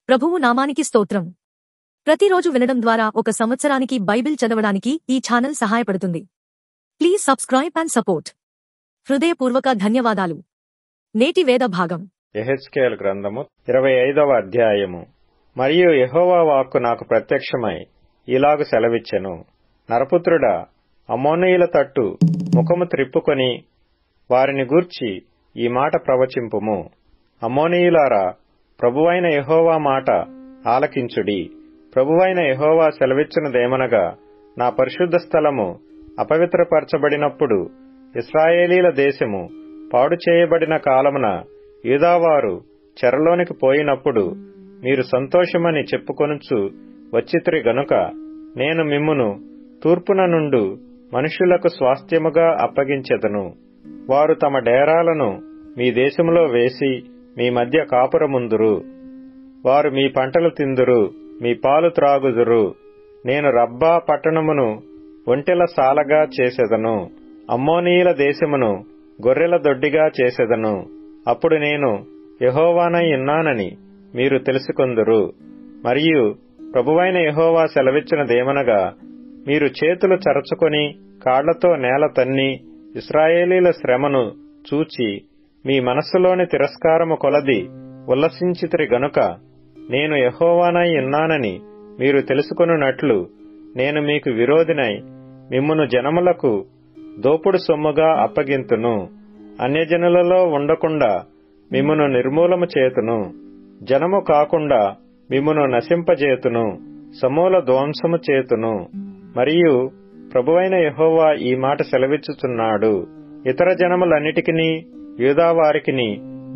ప్రభువు నామానికి స్తోత్రం. ప్రతిరోజు వినడం ద్వారా ఒక సంవత్సరానికి బైబిల్ చదవడానికి ఈ ఛానల్ సహాయపడుతుంది. Please subscribe and support. హృదయపూర్వక ధన్యవాదాలు. నేటి వేద భాగం యెహెజ్కేలు గ్రంథము 25వ అధ్యాయము. మరియు యెహోవా వాక్కు నాకు ప్రత్యక్షమై ఇలాగు సెలవిచ్చెను. నరపుత్రుడా, అమ్మోనీయుల తట్టు ముఖము త్రిప్పుకొని వారిని గూర్చి ఈ మాట ప్రవచింపుము. అమ్మోనీయులారా, ప్రభువైన యెహోవా మాట ఆలకించుడి. ప్రభువైన యెహోవా సెలవిచ్చినదేమనగా, నా పరిశుద్ధ స్థలము అపవిత్రపరచబడినప్పుడు, ఇశ్రాయేలీల దేశము పాడు చేయబడిన కాలమున యూదావారు చెరలోనికి పోయినప్పుడు మీరు సంతోషమని చెప్పుకొనుచు వచ్చితిరి గనుక, నేను మిమ్మును తూర్పున నుండు మనుష్యులకు స్వాస్థ్యముగా అప్పగించెదను. వారు తమ డేరాలను మీ దేశములో వేసి మీ మధ్య కాపురముందురు. వారు మీ పంటలు తిందురు, మీ పాలు త్రాగుదురు. నేను రబ్బా పట్టణమును ఒంటెల సాలగా చేసెదను, అమ్మోనీయుల దేశమును గొర్రెల దొడ్డిగా చేసెదను. అప్పుడు నేను యెహోవానై ఉన్నానని మీరు తెలుసుకొందురు. మరియు ప్రభువైన యెహోవా సెలవిచ్చినదేమనగా, మీరు చేతులు చరచుకొని కాళ్లతో నేల తన్ని ఇశ్రాయేలీల శ్రమను చూచి మీ మనస్సులోని తిరస్కారము కొలది ఉల్లసించితిరి గనుక, నేను యెహోవానై ఉన్నానని మీరు తెలుసుకొనున్నట్లు నేను మీకు విరోధినై మిమ్మును జనములకు దోపుడు సొమ్ముగా అప్పగింతును. అన్యజనులలో ఉండకుండా మిమ్మును నిర్మూలము చేతును. జనము కాకుండా మిమ్మును నశింపజేతును, సమూల ధ్వంసము చేతును. మరియు ప్రభువైన యెహోవా ఈ మాట సెలవిచ్చుచున్నాడు. ఇతర జనములన్నిటికిని యూదావారికిని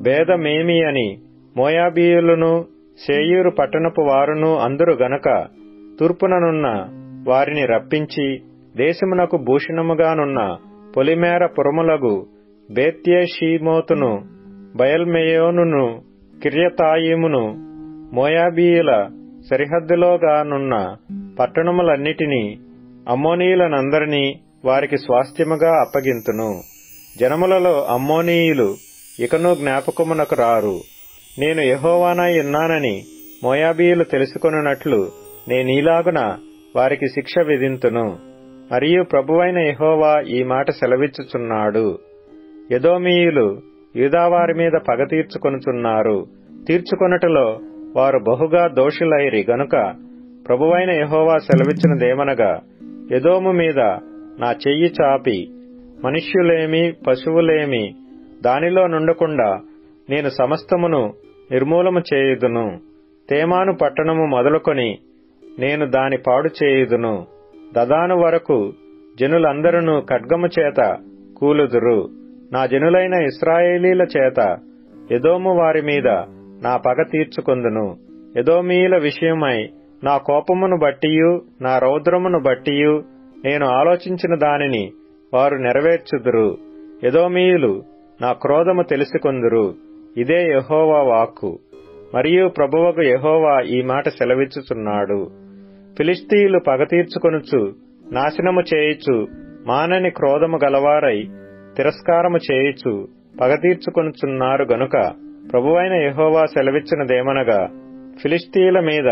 భేదమేమి అని మోయాబీయులను శేయీరు పట్టణపు వారును అందురు గనక, తూర్పుననున్న వారిని రప్పించి దేశమునకు భూషణముగానున్న పొలిమేర పురములగు బేత్యేషీమోతును, బయల్మెయోనును, కిర్యతాయిమును, మోయాబీయుల సరిహద్దులోగానున్న పట్టణములన్నిటినీ అమ్మోనీయులనందరినీ వారికి స్వాస్థ్యముగా అప్పగింతును. జనములలో అమ్మోనీయులు ఇకను జ్ఞాపకమునకు రారు. నేను యెహోవానై ఉన్నానని మోయాబీయులు తెలుసుకొనున్నట్లు నేనీలాగున వారికి శిక్ష విధింతును. మరియు ప్రభువైన యెహోవా ఈ మాట సెలవిచ్చుచున్నాడు. ఎదోమీయులు యూదావారి మీద పగ తీర్చుకొనుచున్నారు. తీర్చుకొనుటలో వారు బహుగా దోషులైరి గనుక, ప్రభువైన యెహోవా సెలవిచ్చినదేమనగా, ఎదోము మీద నా చెయ్యి చాపి మనుష్యులేమి పశువులేమి దానిలో నుండకుండా నేను సమస్తమును నిర్మూలము చేయుదును. తేమాను పట్టణము మొదలుకొని నేను దాని పాడు చేయుదును. దదాను వరకు జనులందరూ ఖడ్గము చేత కూలుదురు. నా జనులైన ఇశ్రాయేలీల చేత ఎదోము వారి మీద నా పగ తీర్చుకొందును. ఎదోమీయుల విషయమై నా కోపమును బట్టియు నా రౌద్రమును బట్టియు నేను ఆలోచించిన దానిని వారు నెరవేర్చుదురు. ఎదోమీయులు నా క్రోధము తెలుసుకొందురు. ఇదే యెహోవా వాక్కు. మరియు ప్రభువగు యెహోవా ఈ మాట సెలవిచ్చుచున్నాడు. ఫిలిష్తీయులు పగ తీర్చుకొనుచు నాశనము చేయుచు మానని క్రోధము గలవారై తిరస్కారము చేయుచు పగ తీర్చుకొనుచున్నారు గనుక, ప్రభువైన యెహోవా సెలవిచ్చినదేమనగా, ఫిలిష్తీయుల మీద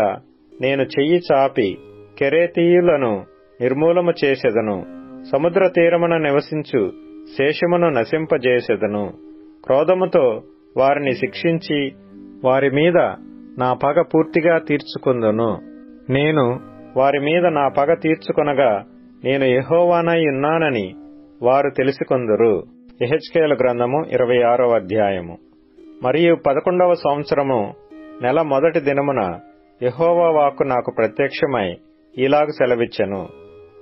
నేను చెయ్యి చాపి కెరేతీయులను నిర్మూలము చేసెదను. సముద్ర తీరమున నివసించు శేషమును నశింపజేసెదను. క్రోధముతో వారిని శిక్షించి వారి మీద నా పగ పూర్తిగా తీర్చుకొందును. నేను వారి మీద నా పగ తీర్చుకొనగా నేను యెహోవానై ఉన్నానని వారు తెలుసుకొందురు. యెహెజ్కేలు గ్రంథము 26వ అధ్యాయము. మరియు 11వ సంవత్సరము నెల మొదటి దినమున యెహోవా వాక్కు నాకు ప్రత్యక్షమై ఇలాగు సెలవిచ్చెను.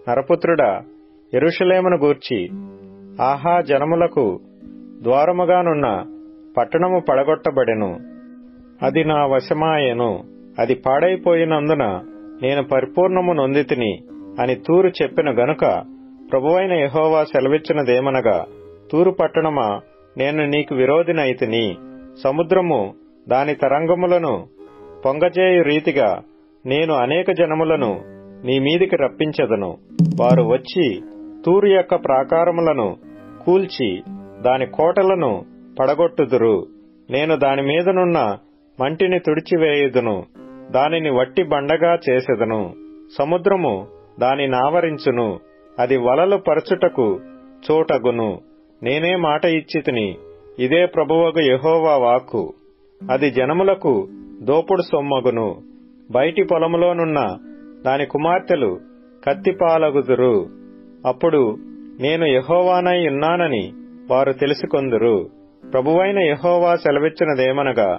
నరపుత్రుడా, యెరూషలేమును గూర్చి, ఆహా, జనములకు ద్వారముగానున్న పట్టణము పడగొట్టబడెను, అది నా వశమాయెను, అది పాడైపోయినందున నేను పరిపూర్ణము నొందితిని అని తూరు చెప్పెను గనుక, ప్రభువైన యెహోవా సెలవిచ్చినదేమనగా, తూరు పట్టణమా, నేను నీకు విరోధినైతిని. సముద్రము దాని తరంగములను పొంగజేయు రీతిగా నేను అనేక జనములను నీ మీదికి రప్పించెదను. వారు వచ్చి తూరు యొక్క ప్రాకారములను కూల్చి దాని కోటలను పడగొట్టుదురు. నేను దాని మీదనున్న మంటిని తుడిచివేయుదును. దానిని వట్టి బండగా చేసెదను. సముద్రము దానినావరించును. అది వలలు పరచుటకు చోటగును. నేనే మాట ఇచ్చితిని. ఇదే ప్రభువగు యెహోవా వాక్కు. అది జనములకు దోపుడు సొమ్మగును. బయటి పొలములోనున్న దాని కుమార్తెలు కత్తిపాలగుదురు. అప్పుడు నేను యెహోవానై ఉన్నానని వారు తెలుసుకొందురు. ప్రభువైన యెహోవా సెలవిచ్చినదేమనగా,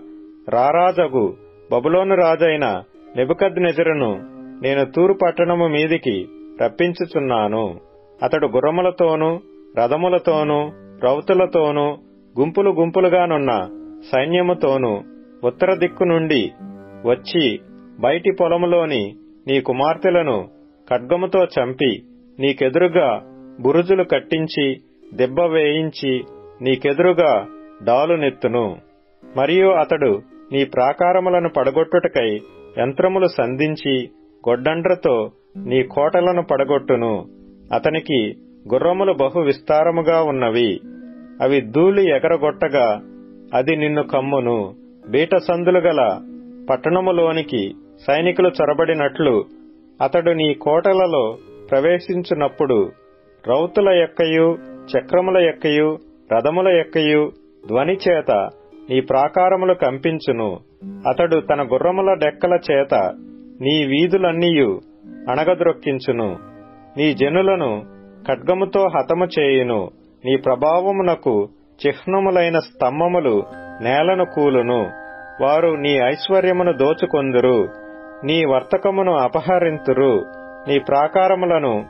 రారాజగు బబులోను రాజైన నెబుకద్నెజరును నేను తూరు పట్టణము మీదికి రప్పించుచున్నాను. అతడు గుర్రములతోనూ రథములతోనూ రౌతులతోనూ గుంపులు గుంపులుగానున్న సైన్యముతోనూ ఉత్తర దిక్కు నుండి వచ్చి బయటి పొలములోని నీ కుమార్తెలను ఖడ్గముతో చంపి నీకెదురుగా బురుజులు కట్టించి దెబ్బ వేయించి నీకెదురుగా డాలునెత్తును. మరియు అతడు నీ ప్రాకారములను పడగొట్టుటకై యంత్రములు సంధించి గొడ్డండ్రతో నీ కోటలను పడగొట్టును. అతనికి గుర్రములు బహు విస్తారముగా ఉన్నవి. అవి ధూళి ఎగరగొట్టగా అది నిన్ను కమ్మును. బీట సందులు గల పట్టణములోనికి సైనికులు చొరబడినట్లు అతడు నీ కోటలలో ప్రవేశించున్నప్పుడు రౌతుల యొక్కయు చక్రముల యొక్కయు రథముల యొక్కయు ధ్వని చేత నీ ప్రాకారములు కంపించును. అతడు తన గుర్రముల డెక్కల చేత నీ వీధులన్నీయు అణగద్రొక్కించును. నీ జనులను ఖడ్గముతో హతము చేయును. నీ ప్రభావమునకు చిహ్నములైన స్తంభములు నేలను కూలును. వారు నీ ఐశ్వర్యమును దోచుకొందురు. నీ వర్తకమును అపహరింతురు. నీ ప్రాకారములను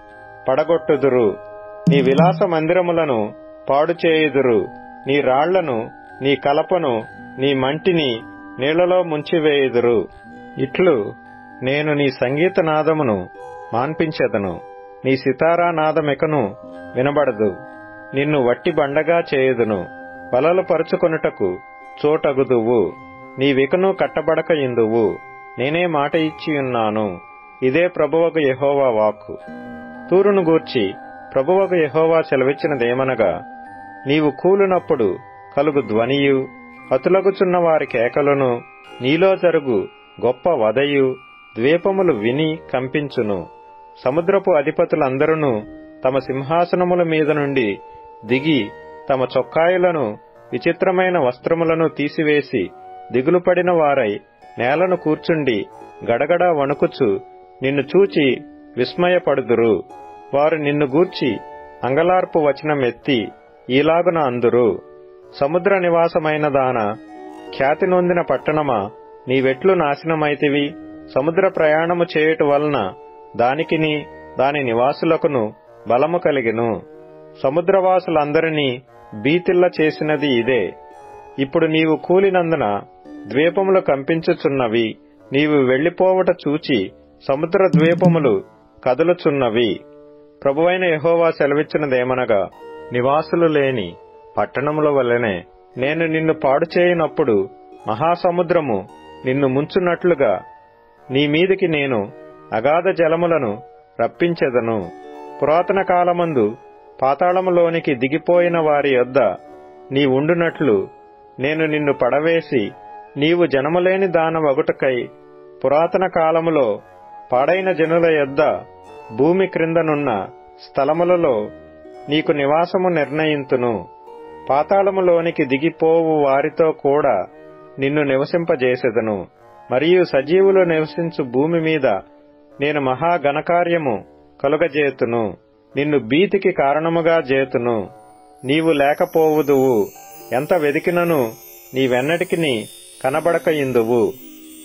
పడగొట్టుదురు. నీ విలాస మందిరములను పాడుచేయుదురు. నీ రాళ్లను, నీ కలపను, నీ మంటిని నీళ్లలో ముంచివేయుదురు. ఇట్లు నేను నీ సంగీతనాదమును మాన్పించెదను. నీ సితారానాదమికను వినబడదు. నిన్ను వట్టి బండగా చేయుదును. వలలు పరుచుకొనుటకు చోటగుదువు. నీవికను కట్టబడక ఇందువు. నేనే మాట ఇచ్చియున్నాను. ఇదే ప్రభువగు యెహోవా వాక్కు. తూరును గూర్చి ప్రభువగు యెహోవా సెలవిచ్చినదేమనగా, నీవు కూలినప్పుడు కలుగు ధ్వనియు హతులగుచున్న వారి కేకలను నీలో జరుగు గొప్ప వదయు ద్వీపములు విని కంపించును. సముద్రపు అధిపతులందరూ తమ సింహాసనముల మీద నుండి దిగి తమ చొక్కాయులను విచిత్రమైన వస్త్రములను తీసివేసి దిగులుపడిన వారై నేలను కూర్చుండి గడగడా వణుకుచు నిన్ను చూచి విస్మయపడుదురు. వారు నిన్ను గూర్చి అంగలార్పు వచనమెత్తి ఈలాగున అందురు, సముద్ర నివాసమైన దాన, ఖ్యాతి నొందిన పట్టణమా, నీవెట్లు నాశనమైతివి. సముద్ర ప్రయాణము చేయుట వలన దానికిని దాని నివాసులకును బలము కలిగెను. సముద్రవాసులందరినీ బీతిల్ల చేసినది ఇదే. ఇప్పుడు నీవు కూలినందున ద్వీపములు కంపించుచున్నవి. నీవు వెళ్లిపోవట చూచి సముద్ర ద్వీపములు కదులుచున్నవి. ప్రభువైన యెహోవా సెలవిచ్చినదేమనగా, నివాసులు లేని పట్టణముల వలెనే నేను నిన్ను పాడుచేయనప్పుడు మహాసముద్రము నిన్ను ముంచునట్లుగా నీ మీదికి నేను అగాధ జలములను రప్పించెదను. పురాతన కాలమందు పాతాళములోనికి దిగిపోయిన వారి యొద్ద నీవుండునట్లు నేను నిన్ను పడవేసి నీవు జనములేని దానవగుటకై పురాతన కాలములో పాడైన జనుల యొద్ద భూమి క్రిందనున్న స్థలములలో నీకు నివాసము నిర్ణయింతును. పాతాళములోనికి దిగిపోవు వారితో కూడా నిన్ను నివసింపజేసెదను. మరియు సజీవులు నివసించు భూమి మీద నేను మహాఘనకార్యము కలుగజేతును. నిన్ను భీతికి కారణముగా చేతును. నీవు లేకపోవుదువు. ఎంత వెదికినను నీవెన్నటికిని కనబడక ఇందువు.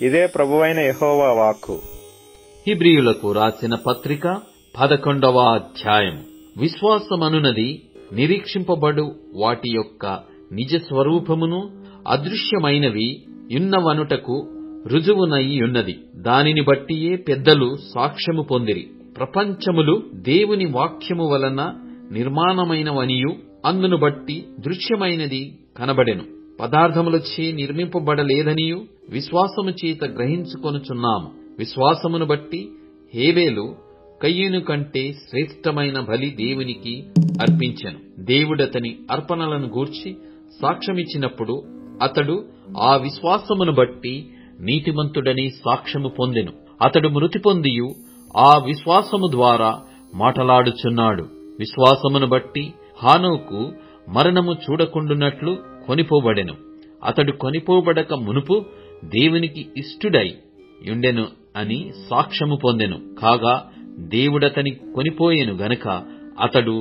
ఇదే ప్రభువైన యెహోవా వాక్కు. హెబ్రీయులకు రాసిన పత్రిక 11వ అధ్యాయం. విశ్వాసమనునది నిరీక్షింపబడు వాటి యొక్క నిజ స్వరూపమును అదృశ్యమైనవి యున్నవనుటకు రుజువునయ్యున్నది. దానిని బట్టియే పెద్దలు సాక్ష్యము పొందిరి. ప్రపంచములు దేవుని వాక్యము వలన నిర్మాణమైనవనియు అందును బట్టి దృశ్యమైనది కనబడెను. పదార్థములచే నిర్మింపబడలేదనియు విశ్వాసము చేత గ్రహించుకొనుచున్నాము. విశ్వాసమును బట్టి హేబేలు కయ్యూను కంటే శ్రేష్టమైన బలి దేవునికి అర్పించెను. దేవుడతని అర్పణలను గూర్చి సాక్ష్యమిచ్చినప్పుడు అతడు ఆ విశ్వాసమును బట్టి నీతిమంతుడని సాక్ష్యము పొందెను. అతడు మృతి పొందియు ఆ విశ్వాసము ద్వారా మాటలాడుచున్నాడు. విశ్వాసమును బట్టి హానోకు మరణము చూడకుండునట్లు కొనిపోబడెను. అతడు కొనిపోబడక మునుపు దేవునికి ఇష్టుడై యుండెను అని సాక్ష్యము పొందెను. కాగా దేవుడతని కొనిపోయెను గనుక అతడు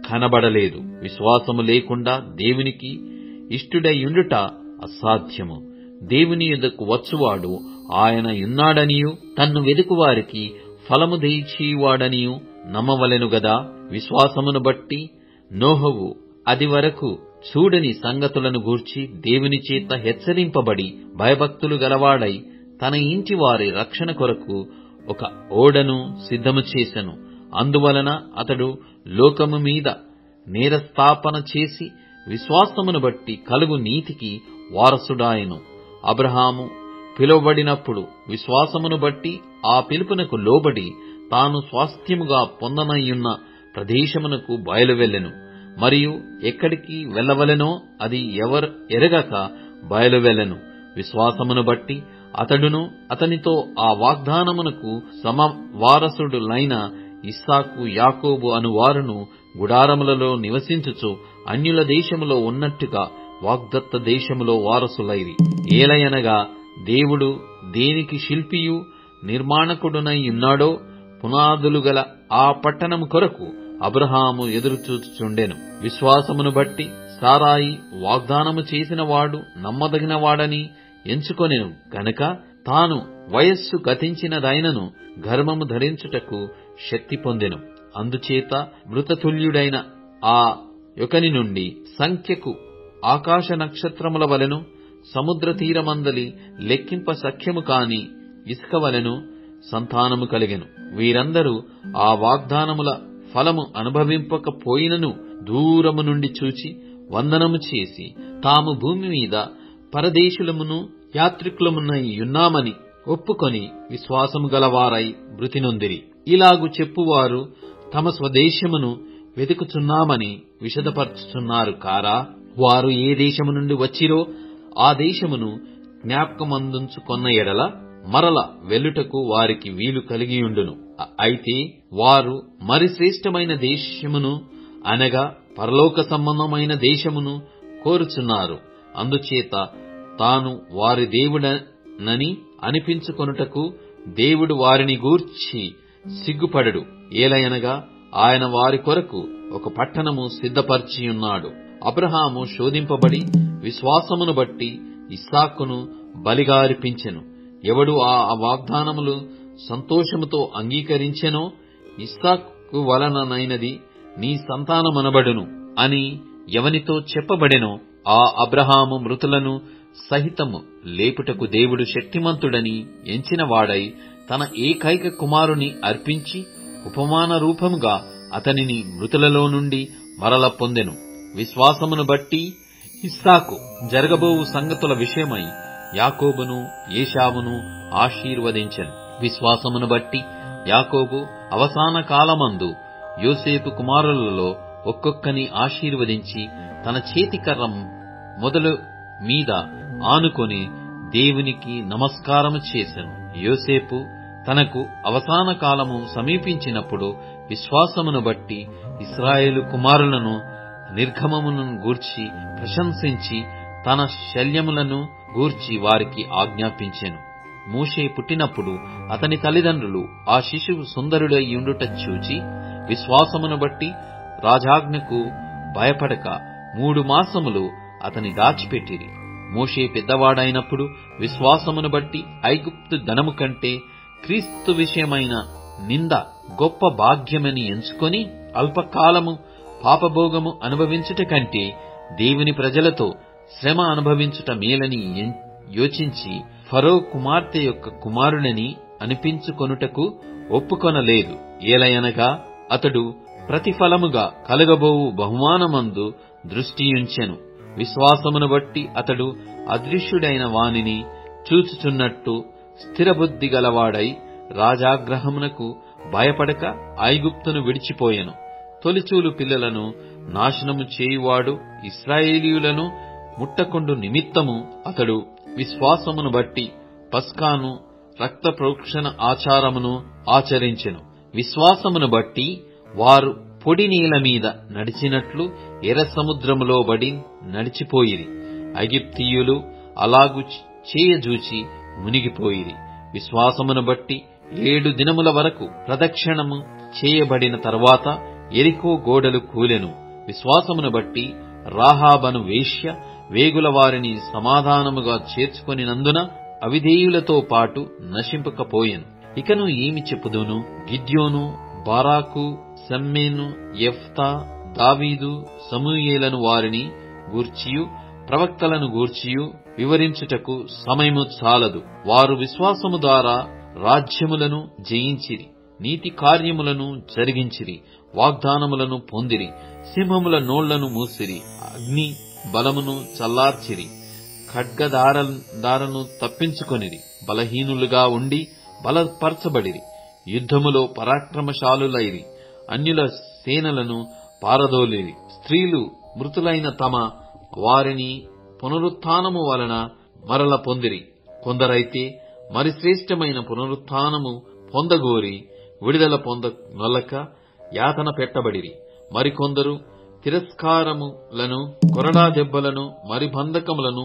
కనబడలేదు. విశ్వాసము లేకుండా దేవునికి ఇష్టుడైయుండుట అసాధ్యము. దేవుని యొద్దకు వచ్చువాడు ఆయన యున్నాడనియు తన్ను వెదుకువారికి ఫలము దయచేయువాడనియు నమ్మవలెను గదా. విశ్వాసమును బట్టి నోహవు అది వరకు చూడని సంగతులను గూర్చి దేవుని చేత హెచ్చరింపబడి భయభక్తులు గలవాడై తన ఇంటి వారి రక్షణ కొరకు ఒక ఓడను సిద్ధము చేసెను. అందువలన అతడు లోకము మీద నేరస్థాపన చేసి విశ్వాసమును బట్టి కలుగు నీతికి వారసుడాయెను. అబ్రహాము పిలువబడినప్పుడు విశ్వాసమును బట్టి ఆ పిలుపునకు లోబడి తాను స్వాస్థ్యముగా పొందనయ్యున్న ప్రదేశమునకు బయలువెళ్ళెను. మరియు ఎక్కడికి వెళ్ళవలెనో అది ఎరగక బయలువెళ్ళెను. విశ్వాసమును బట్టి అతడును అతనితో ఆ వాగ్దానమునకు సమవారసుడులైన ఇస్సాకు యాకోబు అనువారును గుడారములలో నివసించుచు అన్యుల దేశములో ఉన్నట్టుగా వాగ్దత్త దేశములో వారసులైరి. ఏలయనగా దేవుడు దేనికి శిల్పియు నిర్మాణకుడునై ఉన్నాడో పునాదులు గల ఆ పట్టణము కొరకు అబ్రహాము ఎదురుచూచుచుండెను. విశ్వాసమును బట్టి సారాయి వాగ్దానము చేసిన వాడు నమ్మదగిన వాడని ఎంచుకొనెను గనక తాను వయస్సు గతించినదైనను గర్భము ధరించుటకు శక్తి పొందెను. అందుచేత మృతతుల్యుడైన ఆ యొకని నుండి సంఖ్యకు ఆకాశ నక్షత్రముల వలెను సముద్ర తీరమందలి లెక్కింప సఖ్యము కాని ఇసుక వలెను సంతానము కలిగెను. వీరందరూ ఆ వాగ్దానముల ఫలము అనుభవింపకపోయినను దూరము నుండి చూచి వందనము చేసి తాము భూమి మీద పరదేశులమును యాత్రికులమునై యున్నామని ఒప్పుకొని విశ్వాసము గలవారై మృతి నొందిరి. ఇలాగు చెప్పువారు తమ స్వదేశమును వెతుకుచున్నామని విషదపరచుచున్నారు కారా. వారు ఏ దేశము నుండి వచ్చిరో ఆ దేశమును జ్ఞాపకమందుంచుకొన్న ఎడల మరల వెల్లుటకు వారికి వీలు కలిగియుండును. అయితే వారు మరి శ్రేష్టమైన దేశమును అనగా పరలోక సంబంధమైన దేశమును కోరుచున్నారు. అందుచేత తాను వారి దేవుడనని అనిపించుకొనుటకు దేవుడు వారిని గూర్చి సిగ్గుపడడు. ఏలయనగా ఆయన వారి కొరకు ఒక పట్టణము సిద్ధపరిచియున్నాడు. అబ్రహాము శోధింపబడి విశ్వాసమును బట్టి ఇస్సాకును బలిగా అర్పించెను. ఎవడు ఆ వాగ్దానములు సంతోషముతో అంగీకరించెనో ఇస్సాకు వలననైనది నీ సంతానమనబడును అని ఎవనితో చెప్పబడెనో ఆ అబ్రహాము మృతులను సహితము లేపుటకు దేవుడు శక్తిమంతుడని ఎంచినవాడై తన ఏకైక కుమారుని అర్పించి ఉపమాన రూపముగా అతనిని మృతులలో నుండి మరల పొందెను. విశ్వాసమును బట్టి ఇస్సాకు జరగబోవు సంగతుల విషయమై యాకోబును ఏశావును ఆశీర్వదించెను. విశ్వాసమును బట్టి యాకోబు అవసాన కాలమందు యోసేపు కుమారులలో ఒక్కొక్కని ఆశీర్వదించి తన చేతికర్ర మొదలు మీద ఆనుకొని దేవునికి నమస్కారము చేసెను. యోసేపు తనకు అవసాన కాలము సమీపించినప్పుడు విశ్వాసమును బట్టి ఇశ్రాయేలు కుమారులను నిర్గమమును గూర్చి ప్రశంసించి తన శల్యములను గూర్చి వారికి ఆజ్ఞాపించెను. మోషే పుట్టినప్పుడు అతని తల్లిదండ్రులు ఆ శిశువు సుందరుడయ్యుండుట చూచి విశ్వాసమును బట్టి రాజాజ్ఞకు భయపడక 3 మాసములు అతని దాచిపెట్టిరి. మోషే పెద్దవాడైనప్పుడు విశ్వాసమును బట్టి ఐగుప్తు ధనము కంటే క్రీస్తు విషయమైన నింద గొప్ప భాగ్యమని ఎంచుకొని అల్పకాలము పాపభోగము అనుభవించుట కంటే దేవుని ప్రజలతో శ్రమ అనుభవించుట మేలని యోచించి ఫరో కుమార్తె యొక్క కుమారుడని అనిపించుకొనుటకు ఒప్పుకొనలేదు. ఏలయనగా అతడు ప్రతిఫలముగా కలగబోవు బహుమానమందు దృష్టియుంచెను. విశ్వాసమును బట్టి అతడు అదృశ్యుడైన వానిని చూచుచున్నట్టు స్థిరబుద్ధి గలవాడై రాజాగ్రహమునకు భయపడక ఐగుప్తును విడిచిపోయెను. తొలిచూలు పిల్లలను నాశనము చేయువాడు ఇశ్రాయేలీయులను ముట్టకొండు నిమిత్తము అతడు విశ్వాసమును బట్టి పస్కాను రక్త ప్రోక్షణ ఆచారమును ఆచరించెను. విశ్వాసమును బట్టి వారు పొడి నీళ్ల మీద నడిచినట్లు ఎర్ర సముద్రములో బడి నడిచిపోయిరి. ఐగుప్తీయులు అలాగు చేయజూచి మునిగిపోయిరి. విశ్వాసమును బట్టి 7 దినముల వరకు ప్రదక్షిణము చేయబడిన తరువాత ఎరికో గోడలు కూలెను. విశ్వాసమును బట్టి రాహాబను వేశ్య వేగుల వారిని సమాధానముగా చేర్చుకొనినందున అవిధేయులతో పాటు నశింపకపోయెను. ఇకను ఏమి చెప్పుదును? గిద్యోను, బారాకు, షమ్మేను, యెఫ్తా, దావీదు, సమూయేలను వారిని గూర్చియు ప్రవక్తలను గూర్చియు వివరించుటకు సమయము చాలదు. వారు విశ్వాసము ద్వారా రాజ్యములను జయించిరి, నీతి కార్యములను జరిగించిరి, వాగ్దానములను పొందిరి, సింహముల నోళ్లను మూసిరి, అగ్ని బలమును చల్లార్చిరి, ఖడ్గదారను తప్పించుకొనిరి, బలహీనులుగా ఉండి బలపరచబడిరి, యుద్ధములో పరాక్రమశాలులైరి, అన్యుల సేనలను పారదోలిరి. స్త్రీలు మృతులైన తమ వారిని పునరుత్థానము వలన మరల పొందిరి. కొందరైతే మరి శ్రేష్టమైన పునరుత్థానము పొందగోరి విడుదల పొందనొల్లక యాతన పెట్టబడిరి. మరికొందరు తిరస్కారములను, కొరడా దెబ్బలను, మరి బంధకములను,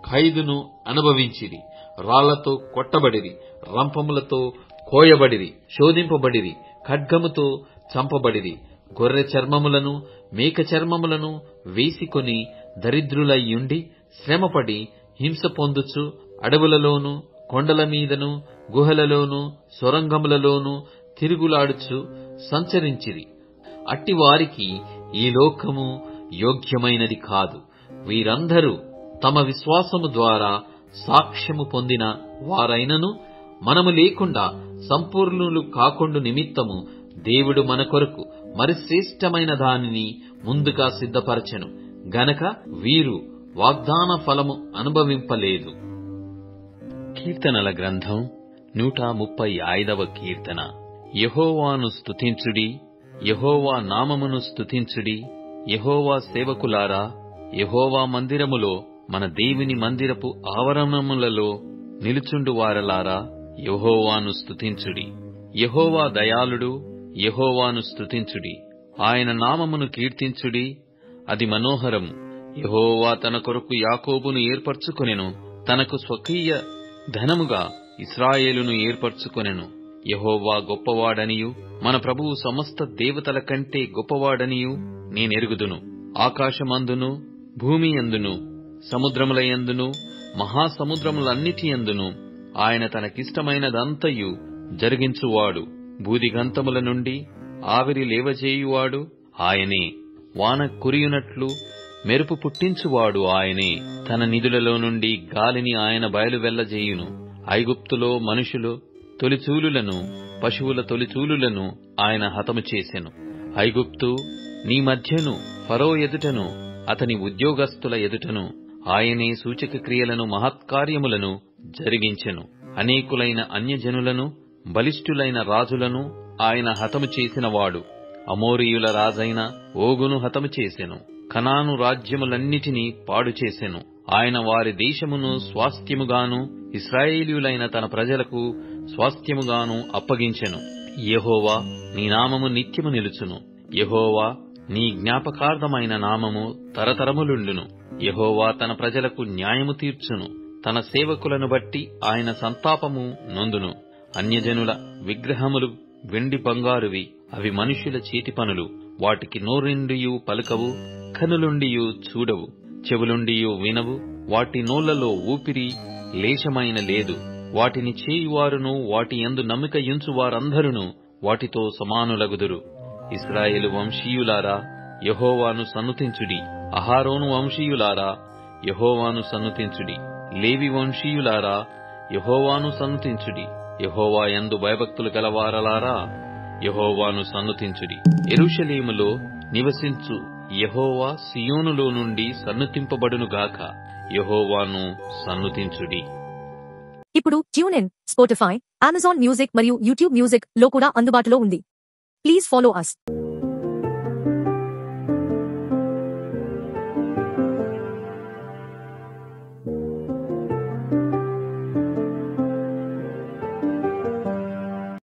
ఖైదును అనుభవించిరి. రాళ్లతో కొట్టబడిరి, రంపములతో కోయబడిరి, శోధింపబడిరి, ఖడ్గముతో చంపబడిరి. గొర్రె చర్మములను, మేక చర్మములను వేసికొని దరిద్రులయ్యుండి శ్రమపడి హింస పొందుచు అడవులలోను, కొండల మీదను, గుహలలోను, సొరంగములలోను తిరుగులాడుచు సంచరించిరి. అట్టివారికి ఈ లోకము యోగ్యమైనది కాదు. వీరందరూ తమ విశ్వాసము ద్వారా సాక్ష్యము పొందిన వారైనను మనము లేకుండా సంపూర్ణులు కాకుండు నిమిత్తము దేవుడు మన కొరకు మరి శ్రేష్టమైన దానిని ముందుగా సిద్ధపరచెను గనక వీరు వాగ్దాన ఫలము అనుభవింపలేదు. కీర్తనల గ్రంథం 135వ కీర్తన. యెహోవాను స్తుతించుడి, యెహోవా నామమును స్తుతించుడి. యెహోవా సేవకులారా, యెహోవా మందిరములో మన దేవుని మందిరపు ఆవరణములలో నిలుచుండు వారలారా, యెహోవాను స్తుతించుడి. యెహోవా దయాళుడు, యెహోవాను స్తుతించుడి. ఆయన నామమును కీర్తించుడి, అది మనోహరము. యెహోవా తన కొరకు యాకోబును ఏర్పరచుకొనెను, తనకు స్వకీయ ధనముగా ఇశ్రాయేలును ఏర్పరచుకొనెను. యెహోవా గొప్పవాడనియు మన ప్రభువు సమస్త దేవతల కంటే గొప్పవాడనియు నేనెరుగుదును. ఆకాశమందును, భూమి యందును, సముద్రముల యందును, మహాసముద్రములన్నిటి యందును ఆయన తనకిష్టమైనదంతయు జరిగించువాడు. భూదిగంతముల నుండి ఆవిరి లేవజేయువాడు ఆయనే. వాన కురియునట్లు మెరుపు పుట్టించువాడు ఆయనే. తన నిధులలో నుండి గాలిని ఆయన బయలు వెళ్లజేయును. ఐగుప్తులో మనుషులు తొలిచూలులను, పశువుల తొలిచూలులను ఆయన హతము చేసెను. ఐగుప్తు నీ మధ్యను, ఫరో ఎదుటను, అతని ఉద్యోగస్తుల ఎదుటను ఆయనే సూచక క్రియలను, మహత్కార్యములను జరిగించెను. అనేకులైన అన్యజనులను, బలిష్ఠులైన రాజులను ఆయన హతము చేసినవాడు. అమోరీయుల రాజైన ఓగును హతము చేసెను. కనాను రాజ్యములన్నిటినీ పాడు చేసెను. ఆయన వారి దేశమును స్వాస్థ్యముగాను, ఇశ్రాయేలీయులైన తన ప్రజలకు స్వాస్థ్యముగాను అప్పగించెను. యెహోవా నీ నామము నిత్యము నిలుచును. యెహోవా నీ జ్ఞాపకార్థమైన నామము తరతరములుండును. యెహోవా తన ప్రజలకు న్యాయము తీర్చును. తన సేవకులను బట్టి ఆయన సంతాపము నొందును. అన్యజనుల విగ్రహములు వెండి బంగారువి, అవి మనుష్యుల చేతి పనులు. వాటికి నోరుండియు పలుకవు, కనులుండియు చూడవు, చెవులుండియు వినవు. వాటి నోళ్లలో ఊపిరి లేశమైన లేదు. వాటిని చేయువారును, వాటి యందు నమ్మిక యుంచువారందరును వాటితో సమానులగుదురు. ఇశ్రాయేలు వంశీయులారా, యెహోవాను సన్నుతించుడి. అహారోను వంశీయులారా, యెహోవాను సన్నుతించుడి. లేవి వంశీయులారా, యెహోవాను సన్నుతించుడి. యెహోవా యందు భయభక్తులు గలవారలారా, యెహోవాను సన్నుతించుడి. యెరూషలేములో నివసించు యెహోవా సియోనులో నుండి సన్నుతింపబడునుగాక. యెహోవాను సన్నుతించుడి. ఇప్పుడు ట్యూన్ఇన్, స్పాటిఫై, అమెజాన్ మ్యూజిక్ మరియు యూట్యూబ్ మ్యూజిక్ లో కూడా అందుబాటులో ఉంది. Please follow us.